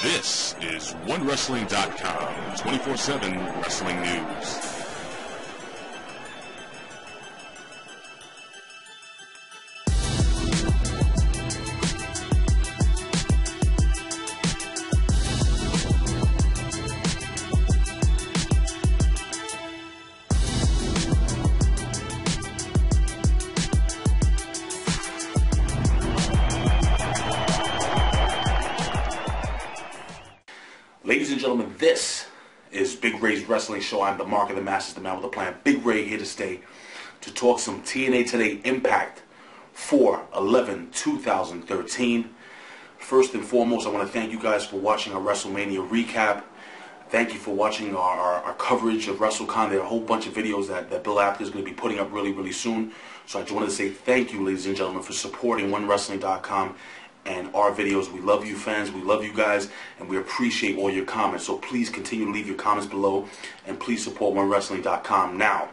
This is OneWrestling.com, 24/7 wrestling news. Ladies and gentlemen, this is Big Ray's Wrestling Show. I'm the Mark of the Masters, the man with a plan. Big Ray here to stay to talk some TNA Today Impact 4/11/2013. First and foremost, I want to thank you guys for watching our WrestleMania recap. Thank you for watching our coverage of WrestleCon. There are a whole bunch of videos that Bill Apter is going to be putting up really soon. So I just wanted to say thank you, ladies and gentlemen, for supporting OneWrestling.com and our videos. We love you fans, we love you guys, and we appreciate all your comments. So please continue to leave your comments below, and please support OneWrestling.com. Now,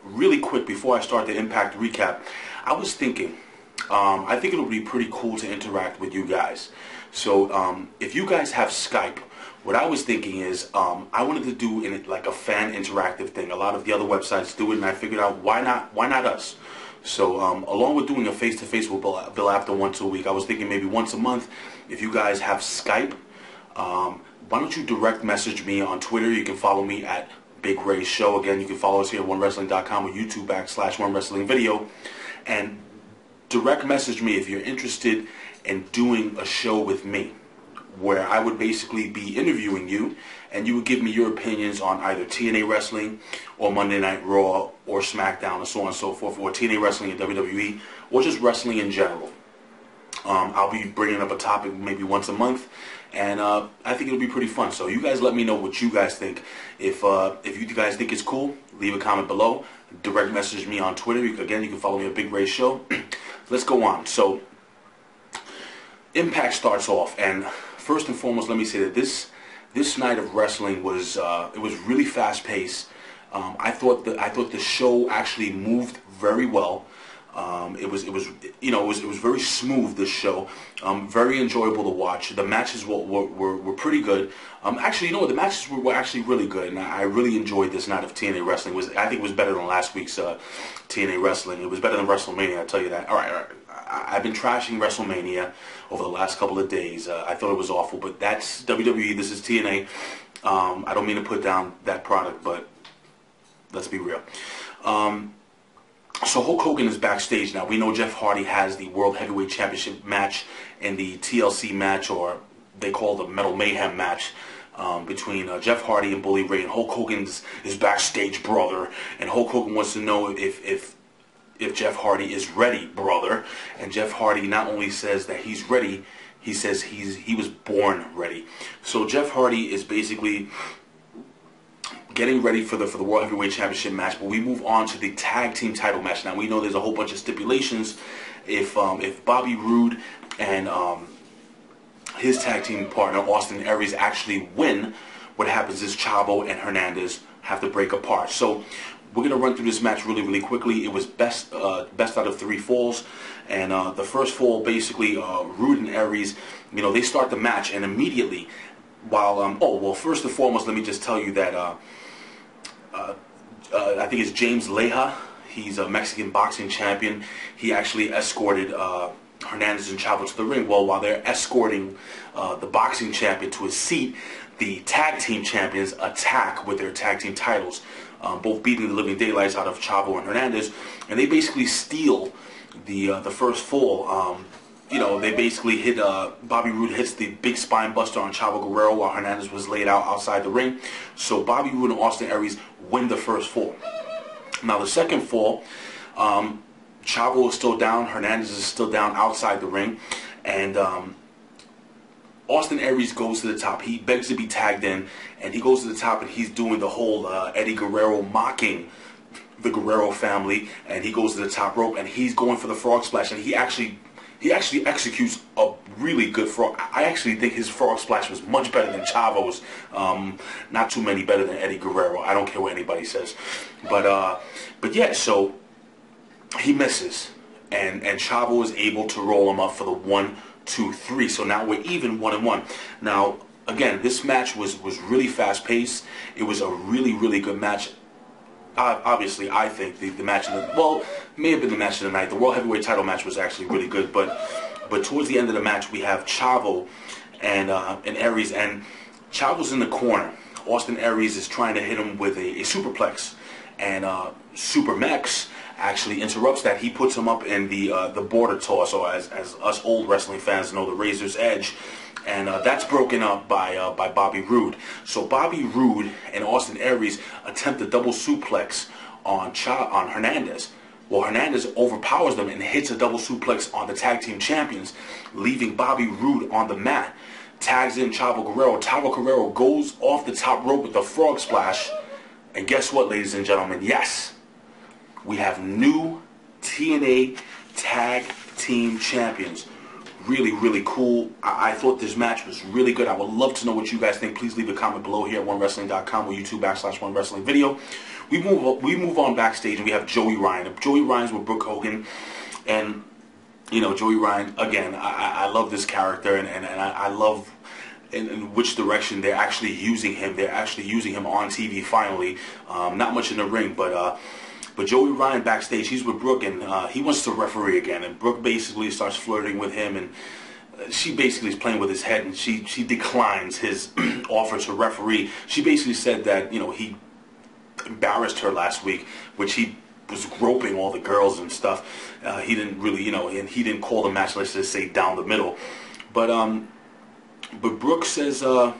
really quick, before I start the Impact recap, I was thinking, I think it would be pretty cool to interact with you guys. So if you guys have Skype, what I was thinking is I wanted to do like a fan interactive thing. A lot of the other websites do it, and I figured out why not us? So along with doing a face-to-face with Bill Apter once a week, I was thinking maybe once a month. If you guys have Skype, why don't you direct message me on Twitter? You can follow me at Big Ray Show. Again, you can follow us here at OneWrestling.com or YouTube /OneWrestlingVideo. And direct message me if you're interested in doing a show with me, where I would basically be interviewing you, and you would give me your opinions on either TNA Wrestling or Monday Night Raw or SmackDown and so on and so forth, or TNA Wrestling and WWE, or just wrestling in general. I'll be bringing up a topic maybe once a month, and I think it'll be pretty fun. So you guys let me know what you guys think. If you guys think it's cool, leave a comment below. Direct message me on Twitter. Again, you can follow me at Big Ray Show. Let's go on. So Impact starts off, and first and foremost, let me say that this night of wrestling was it was really fast paced. I thought the show actually moved very well. It was very smooth, this show. Very enjoyable to watch. The matches were pretty good. Actually, you know what? The matches were actually really good, and I really enjoyed this night of TNA Wrestling. I think it was better than last week's TNA Wrestling. It was better than WrestleMania, I tell you that. All right. I've been trashing WrestleMania over the last couple of days. I thought it was awful, but that's WWE. This is TNA. I don't mean to put down that product, but let's be real. So Hulk Hogan is backstage now. We know Jeff Hardy has the World Heavyweight Championship match and the TLC match, or they call the Metal Mayhem match, between Jeff Hardy and Bully Ray. And Hulk Hogan's his backstage brother, and Hulk Hogan wants to know if Jeff Hardy is ready, brother. And Jeff Hardy not only says that he's ready, he says he was born ready. So Jeff Hardy is basically getting ready for the World Heavyweight Championship match, but we move on to the tag team title match. Now we know there's a whole bunch of stipulations. If Bobby Roode and his tag team partner Austin Aries actually win, what happens is Chavo and Hernandez have to break apart. So we're gonna run through this match really quickly. It was best out of 3 falls, and the first fall, basically, Roode and Aries, they start the match, and immediately, while first and foremost, let me just tell you that I think it's James Leja. He's a Mexican boxing champion. He actually escorted Hernandez and Chavo to the ring. Well, while they're escorting the boxing champion to his seat, the tag team champions attack with their tag team titles, both beating the living daylights out of Chavo and Hernandez, and they basically steal the first fall. They basically hit, Bobby Roode hits the big spine buster on Chavo Guerrero while Hernandez was laid out outside the ring. So Bobby Roode and Austin Aries win the first fall. Now the second fall, Chavo is still down, Hernandez is still down outside the ring, and Austin Aries goes to the top. He begs to be tagged in, and he goes to the top, and he's doing the whole Eddie Guerrero mocking the Guerrero family, and he goes to the top rope, and he's going for the frog splash, and he actually executes a really good frog. I actually think his frog splash was much better than Chavo's. Not too many better than Eddie Guerrero. I don't care what anybody says, but yeah. So he misses, and Chavo is able to roll him up for the 1, 2-3. So now we're even 1-1. Now, again, this match was really fast-paced. It was a really, really good match. Obviously, I think the match of the, well, may have been the match of the night. The World Heavyweight title match was actually really good, but towards the end of the match, we have Chavo and Aries, and Chavo's in the corner. Austin Aries is trying to hit him with a superplex, and Super Mex actually interrupts that. He puts him up in the border toss, or as us old wrestling fans know, the Razor's Edge. And that's broken up by Bobby Roode. So Bobby Roode and Austin Aries attempt a double suplex on Hernandez. Well, Hernandez overpowers them and hits a double suplex on the tag team champions, leaving Bobby Roode on the mat. Tags in Chavo Guerrero. Chavo Guerrero goes off the top rope with the frog splash. And guess what, ladies and gentlemen? Yes, we have new TNA Tag Team Champions. Really, really cool. I thought this match was really good. I would love to know what you guys think. Please leave a comment below here at OneWrestling.com or YouTube/OneWrestlingVideo. We move on backstage, and we have Joey Ryan. Joey Ryan's with Brooke Hogan, and you know, Joey Ryan, again, I love this character, and I love in which direction they're actually using him. They're actually using him on TV finally. Not much in the ring, but Joey Ryan backstage, he's with Brooke, and he wants to referee again. And Brooke basically starts flirting with him, and she basically is playing with his head, and she declines his offer to referee. She basically said that, you know, he embarrassed her last week, which he was groping all the girls and stuff. He didn't really, you know, and he didn't call the match, let's just say, down the middle. But Brooke says, you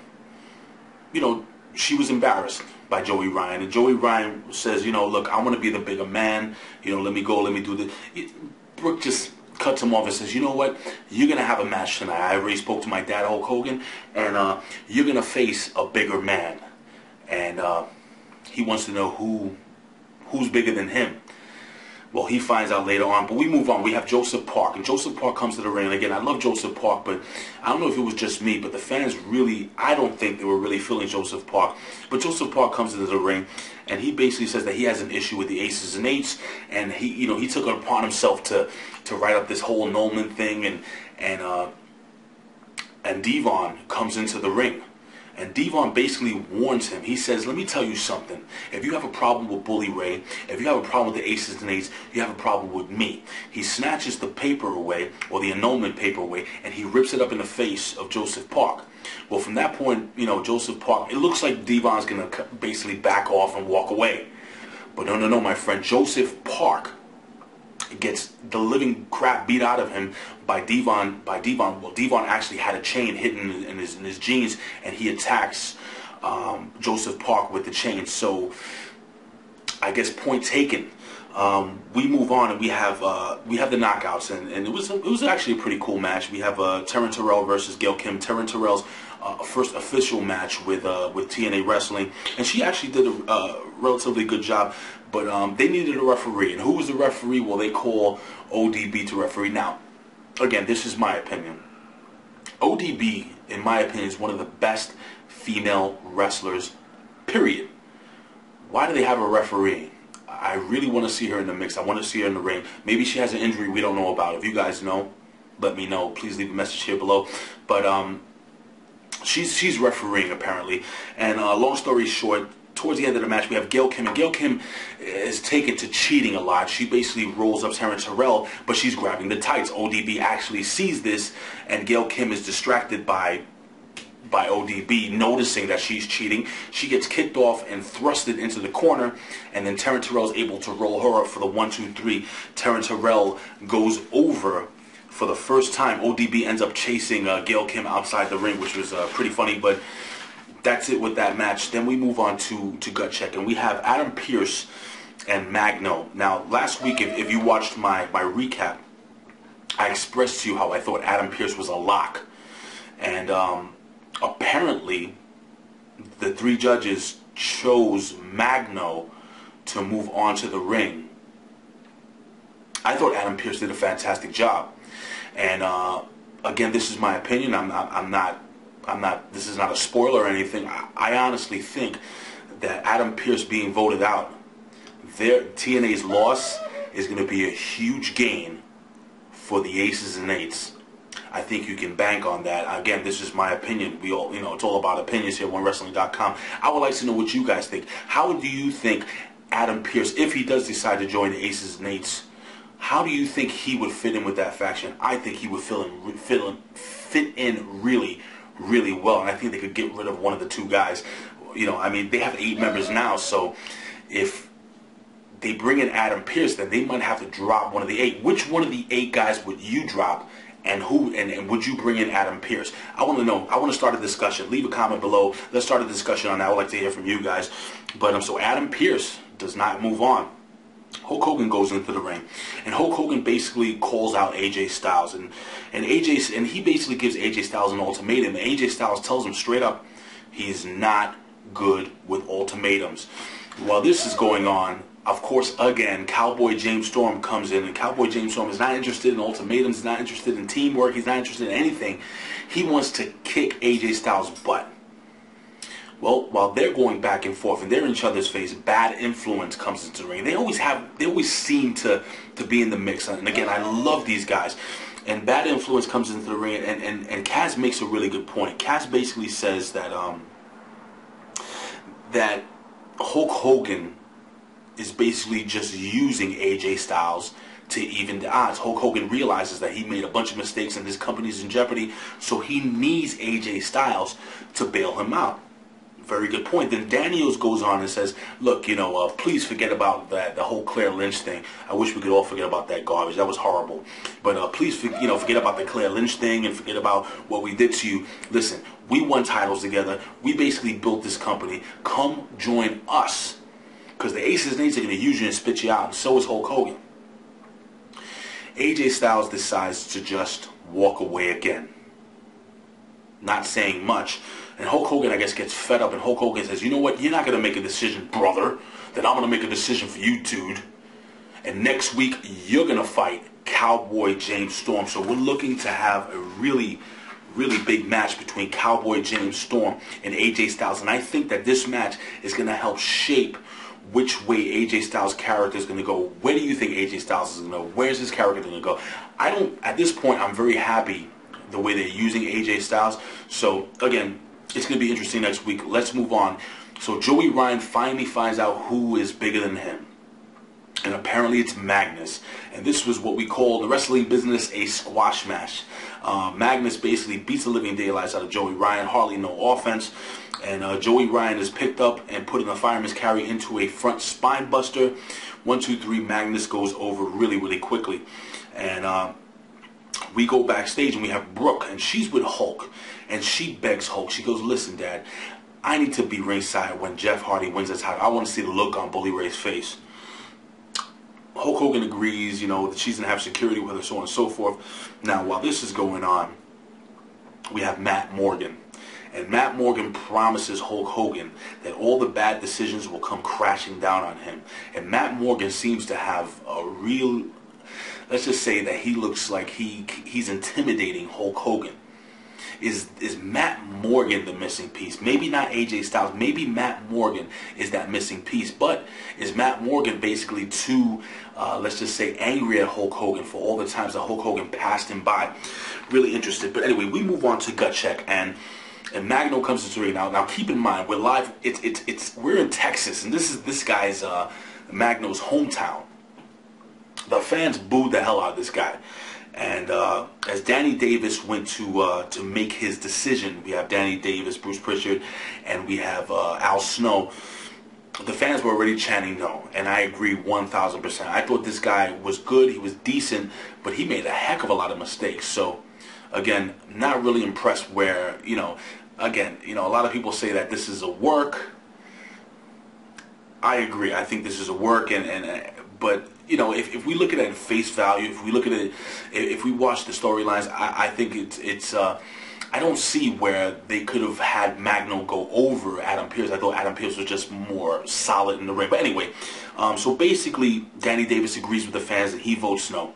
know, she was embarrassed by Joey Ryan, and Joey Ryan says, you know, look, I want to be the bigger man, you know, let me go, let me do this. Brooke just cuts him off and says, you know what, you're going to have a match tonight. I already spoke to my dad, Hulk Hogan, and you're going to face a bigger man. And he wants to know who's bigger than him. Well, he finds out later on, but we move on. We have Joseph Park, and Joseph Park comes to the ring. And again, I love Joseph Park, but I don't know if it was just me, but the fans really, I don't think they were really feeling Joseph Park. But Joseph Park comes into the ring, and he basically says that he has an issue with the Aces and Eights, and he, you know, he took it upon himself to write up this whole Nolan thing, and Devon comes into the ring. And Devon basically warns him. He says, let me tell you something. If you have a problem with Bully Ray, if you have a problem with the Aces and Eights, you have a problem with me. He snatches the paper away, or the annulment paper away, and he rips it up in the face of Joseph Park. Well, from that point, you know, Joseph Park, it looks like Devon's going to basically back off and walk away. But no, my friend. Joseph Park gets the living crap beat out of him by Devon. Well, Devon actually had a chain hidden in his jeans, and he attacks Joseph Park with the chain. So I guess point taken. We move on, and we have the knockouts, and it was actually a pretty cool match. We have Taryn Terrell versus Gail Kim. Taryn Terrell's first official match with TNA Wrestling, and she actually did a relatively good job. But they needed a referee, and who was the referee? Well, they call ODB to referee. Now, again, this is my opinion. ODB, in my opinion, is one of the best female wrestlers, period. Why do they have a referee? I really want to see her in the mix. I want to see her in the ring. Maybe she has an injury we don't know about. If you guys know, let me know. Please leave a message here below. But she's refereeing, apparently. And long story short, towards the end of the match, we have Gail Kim, and Gail Kim is taken to cheating a lot. She basically rolls up Taryn Terrell, but she's grabbing the tights. ODB actually sees this, and Gail Kim is distracted by ODB, noticing that she's cheating. She gets kicked off and thrusted into the corner, and then Taryn Terrell is able to roll her up for the 1-2-3. Taryn Terrell goes over for the first time. ODB ends up chasing Gail Kim outside the ring, which was pretty funny, but that's it with that match. Then we move on to Gut Check, and we have Adam Pearce and Magno. Now, last week, if you watched my recap, I expressed to you how I thought Adam Pearce was a lock. And apparently, the three judges chose Magno to move on to the ring. I thought Adam Pearce did a fantastic job. And again, this is my opinion. This is not a spoiler or anything. I honestly think that Adam Pearce being voted out, TNA's loss is going to be a huge gain for the Aces and Eights. I think you can bank on that. Again, this is my opinion. We all, it's all about opinions here at OneWrestling.com. I would like to know what you guys think. How do you think Adam Pearce, if he does decide to join the Aces and Eights, how do you think he would fit in with that faction? I think he would fit in really, really well, and I think they could get rid of one of the two guys. I mean, they have 8 members now, so if they bring in Adam Pearce, then they might have to drop one of the 8. Which one of the 8 guys would you drop, and who? And would you bring in Adam Pearce? I want to know. I want to start a discussion. Leave a comment below. Let's start a discussion on that. I would like to hear from you guys. But so Adam Pearce does not move on. Hulk Hogan goes into the ring, and Hulk Hogan basically calls out AJ Styles, and he basically gives AJ Styles an ultimatum. And AJ Styles tells him straight up, he's not good with ultimatums. While this is going on, of course, again, Cowboy James Storm comes in, and Cowboy James Storm is not interested in ultimatums, he's not interested in teamwork, he's not interested in anything. He wants to kick AJ Styles' butt. Well, while they're going back and forth and they're in each other's face, Bad Influence comes into the ring. They always seem to be in the mix. And again, I love these guys. And Bad Influence comes into the ring, and Kaz makes a really good point. Kaz basically says that that Hulk Hogan is basically just using AJ Styles to even the odds. Hulk Hogan realizes that he made a bunch of mistakes and his company's in jeopardy, so he needs AJ Styles to bail him out. Very good point. Then Daniels goes on and says, look, please forget about the whole Claire Lynch thing. I wish we could all forget about that garbage. That was horrible. But please, forget about the Claire Lynch thing and forget about what we did to you. Listen, we won titles together. We basically built this company. Come join us. Because the Aces and Eights are going to use you and spit you out, and so is Hulk Hogan. AJ Styles decides to just walk away again. Not saying much. And Hulk Hogan, I guess, gets fed up, and Hulk Hogan says, you know what, you're not going to make a decision, brother. Then I'm going to make a decision for you, dude. And next week, you're going to fight Cowboy James Storm. So we're looking to have a really, really big match between Cowboy James Storm and AJ Styles. And I think that this match is going to help shape which way AJ Styles' character is going to go. Where do you think AJ Styles is going to go? Where's his character going to go? At this point, I'm very happy the way they're using AJ Styles. So, again, it's going to be interesting next week. Let's move on. So Joey Ryan finally finds out who is bigger than him. And apparently it's Magnus. And this was what we call in the wrestling business a squash match. Magnus basically beats the living daylights out of Joey Ryan. Hardly no offense. And Joey Ryan is picked up and put in a fireman's carry into a front spine buster. 1, 2, 3. Magnus goes over really, really quickly. And we go backstage and we have Brooke, and she's with Hulk, and she begs Hulk. She goes, listen, Dad, I need to be ringside when Jeff Hardy wins the title. I want to see the look on Bully Ray's face. Hulk Hogan agrees, that she's going to have security with her, so on and so forth. Now, while this is going on, we have Matt Morgan. And Matt Morgan promises Hulk Hogan that all the bad decisions will come crashing down on him. And Matt Morgan seems to have a real... Let's just say that he looks like he's intimidating Hulk Hogan. Is Matt Morgan the missing piece? Maybe not AJ Styles. Maybe Matt Morgan is that missing piece. But is Matt Morgan basically too, let's just say, angry at Hulk Hogan for all the times that Hulk Hogan passed him by? Really interested. But anyway, we move on to Gut Check, and Magno comes into the ring. Now keep in mind, we're live. We're in Texas, and this guy's Magno's hometown. The fans booed the hell out of this guy. And as Danny Davis went to make his decision, we have Danny Davis, Bruce Pritchard, and we have Al Snow. The fans were already chanting no, and I agree 1,000%. I thought this guy was good, he was decent, but he made a heck of a lot of mistakes. So, again, not really impressed where, again, a lot of people say that this is a work. I agree. I think this is a work, but if we look at it at face value, if we look at it, if we watch the storylines, I think it's I don't see where they could have had Magno go over Adam Pearce. I thought Adam Pearce was just more solid in the ring. But anyway, so basically, Danny Davis agrees with the fans and he votes no,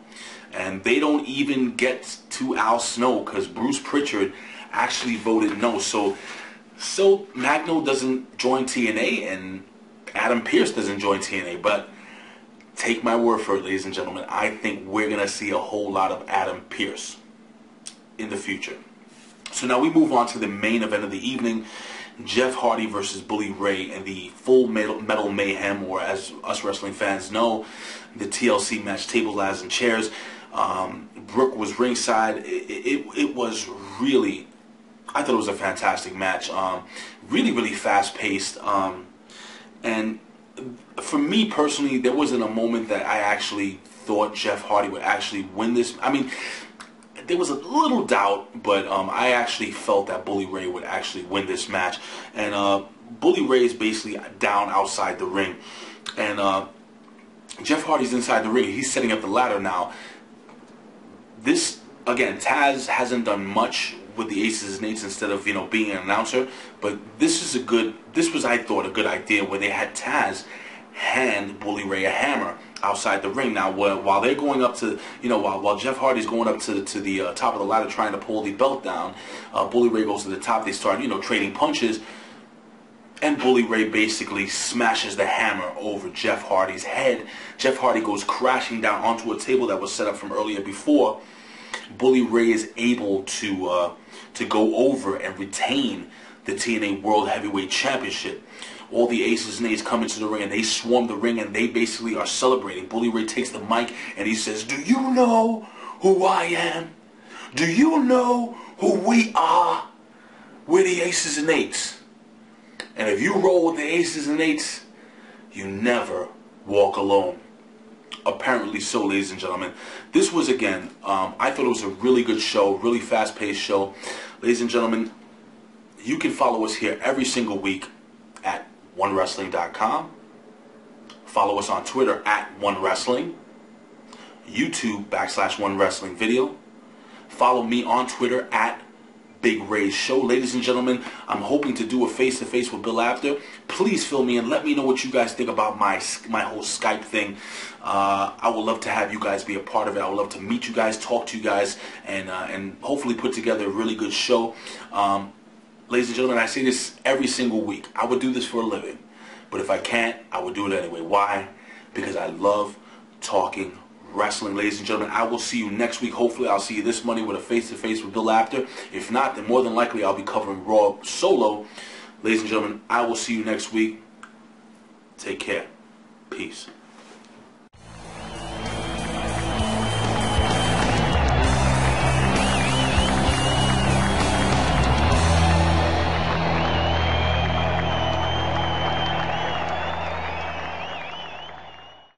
and they don't even get to Al Snow because Bruce Pritchard actually voted no. So Magno doesn't join TNA and Adam Pearce doesn't join TNA, but take my word for it, ladies and gentlemen, I think we're going to see a whole lot of Adam Pearce. in the future. So now we move on to the main event of the evening. Jeff Hardy versus Bully Ray in the Full Metal Mayhem, or as us wrestling fans know, the TLC match, Tables, Ladders, and Chairs. Brooke was ringside. It was really, I thought it was a fantastic match. Really, really fast-paced. And for me personally, there wasn't a moment that I actually thought Jeff Hardy would actually win this. I mean, there was a little doubt, but I actually felt that Bully Ray would actually win this match. And Bully Ray is basically down outside the ring. And Jeff Hardy's inside the ring. He's setting up the ladder now. This, again, Taz hasn't done much with the Aces and Eights instead of, being an announcer. But this was, I thought, a good idea where they had Taz hand Bully Ray a hammer outside the ring. Now, while they're going up to, while Jeff Hardy's going up to the top of the ladder trying to pull the belt down, Bully Ray goes to the top. They start, trading punches, and Bully Ray basically smashes the hammer over Jeff Hardy's head. Jeff Hardy goes crashing down onto a table that was set up from earlier before. Bully Ray is able to go over and retain the TNA World Heavyweight Championship. All the Aces and Eights come into the ring, and they swarm the ring, and they basically are celebrating. Bully Ray takes the mic, and he says, "Do you know who I am? Do you know who we are? We're the Aces and Eights. And if you roll with the Aces and Eights, you never walk alone." Apparently so, ladies and gentlemen. This was, again, I thought it was a really good show, really fast-paced show. Ladies and gentlemen, you can follow us here every single week at OneWrestling.com. Follow us on Twitter at OneWrestling. YouTube /OneWrestlingVideo. Follow me on Twitter at Big Ray's Show. Ladies and gentlemen, I'm hoping to do a face-to-face with Bill after. Please fill me in. Let me know what you guys think about my whole Skype thing. I would love to have you guys be a part of it. I would love to meet you guys, talk to you guys, and hopefully put together a really good show. Ladies and gentlemen, I say this every single week. I would do this for a living. But if I can't, I would do it anyway. Why? Because I love talking wrestling. Ladies and gentlemen, I will see you next week. Hopefully, I'll see you this Monday with a face-to-face with Bill after. If not, then more than likely, I'll be covering Raw solo. Ladies and gentlemen, I will see you next week. Take care. Peace.